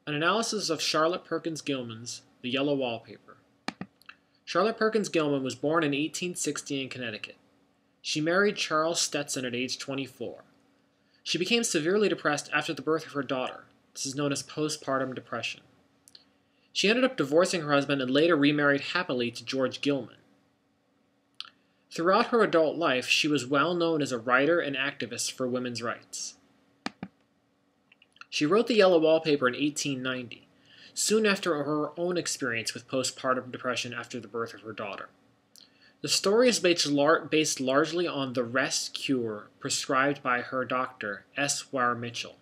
An analysis of Charlotte Perkins Gilman's The Yellow Wallpaper. Charlotte Perkins Gilman was born in 1860 in Connecticut. She married Charles Stetson at age 24. She became severely depressed after the birth of her daughter. This is known as postpartum depression. She ended up divorcing her husband and later remarried happily to George Gilman. Throughout her adult life, she was well known as a writer and activist for women's rights. She wrote The Yellow Wallpaper in 1890, soon after her own experience with postpartum depression after the birth of her daughter. The story is based largely on the rest cure prescribed by her doctor, S. Ware Mitchell.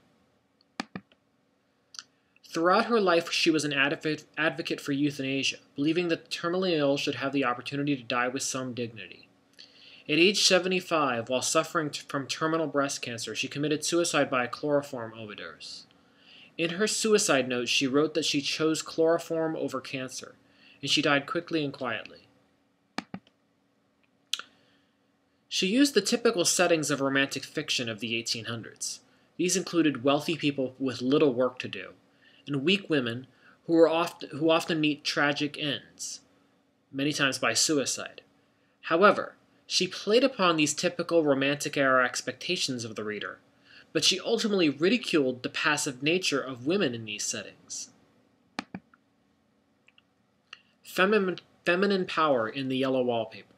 Throughout her life, she was an advocate for euthanasia, believing that the terminally ill should have the opportunity to die with some dignity. At age 75, while suffering from terminal breast cancer, she committed suicide by a chloroform overdose. In her suicide note, she wrote that she chose chloroform over cancer, and she died quickly and quietly. She used the typical settings of romantic fiction of the 1800s. These included wealthy people with little work to do, and weak women who often meet tragic ends, many times by suicide. However, she played upon these typical romantic-era expectations of the reader, but she ultimately ridiculed the passive nature of women in these settings. Feminine power in The Yellow Wallpaper.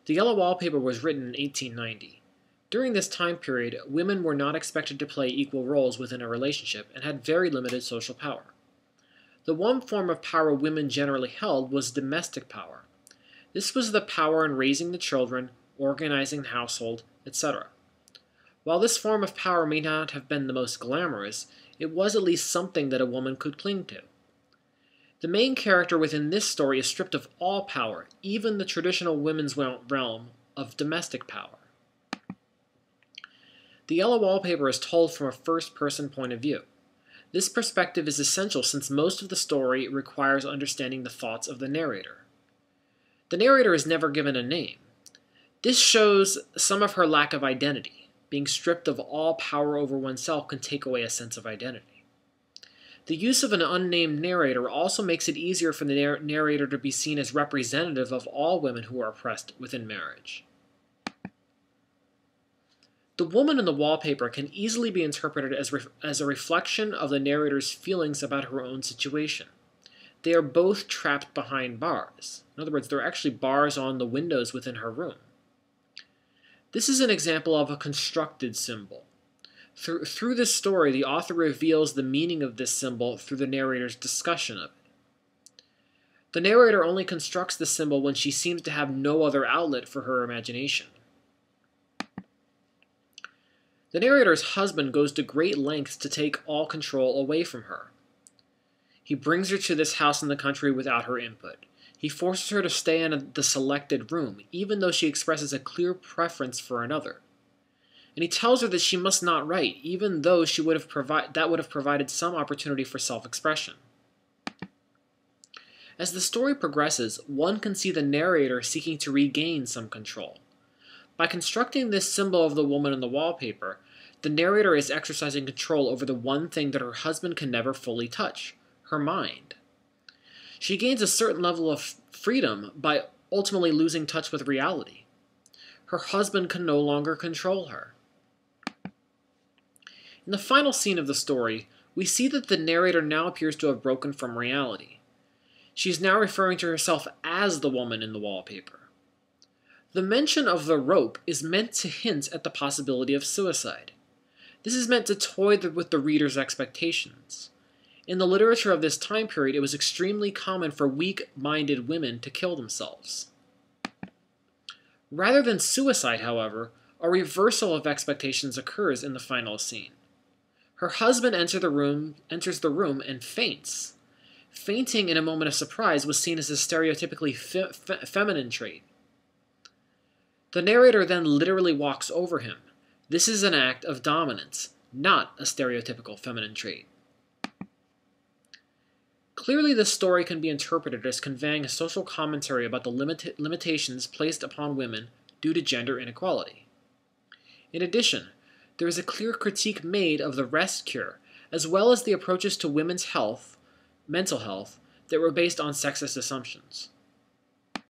The Yellow Wallpaper was written in 1890. During this time period, women were not expected to play equal roles within a relationship and had very limited social power. The one form of power women generally held was domestic power. This was the power in raising the children, organizing the household, etc. While this form of power may not have been the most glamorous, it was at least something that a woman could cling to. The main character within this story is stripped of all power, even the traditional women's realm of domestic power. The Yellow Wallpaper is told from a first-person point of view. This perspective is essential since most of the story requires understanding the thoughts of the narrator. The narrator is never given a name. This shows some of her lack of identity. Being stripped of all power over oneself can take away a sense of identity. The use of an unnamed narrator also makes it easier for the narrator to be seen as representative of all women who are oppressed within marriage. The woman in the wallpaper can easily be interpreted as a reflection of the narrator's feelings about her own situation. They are both trapped behind bars. In other words, there are actually bars on the windows within her room. This is an example of a constructed symbol. Through this story, the author reveals the meaning of this symbol through the narrator's discussion of it. The narrator only constructs the symbol when she seems to have no other outlet for her imagination. The narrator's husband goes to great lengths to take all control away from her. He brings her to this house in the country without her input. He forces her to stay in the selected room, even though she expresses a clear preference for another. And he tells her that she must not write, even though that would have provided some opportunity for self-expression. As the story progresses, one can see the narrator seeking to regain some control. By constructing this symbol of the woman in the wallpaper, the narrator is exercising control over the one thing that her husband can never fully touch, her mind. She gains a certain level of freedom by ultimately losing touch with reality. Her husband can no longer control her. In the final scene of the story, we see that the narrator now appears to have broken from reality. She is now referring to herself as the woman in the wallpaper. The mention of the rope is meant to hint at the possibility of suicide. This is meant to toy with the reader's expectations. In the literature of this time period, it was extremely common for weak-minded women to kill themselves. Rather than suicide, however, a reversal of expectations occurs in the final scene. Her husband enters the room and faints. Fainting in a moment of surprise was seen as a stereotypically feminine trait. The narrator then literally walks over him. This is an act of dominance, not a stereotypical feminine trait. Clearly, this story can be interpreted as conveying a social commentary about the limitations placed upon women due to gender inequality. In addition, there is a clear critique made of the rest cure as well as the approaches to women's health, mental health, that were based on sexist assumptions.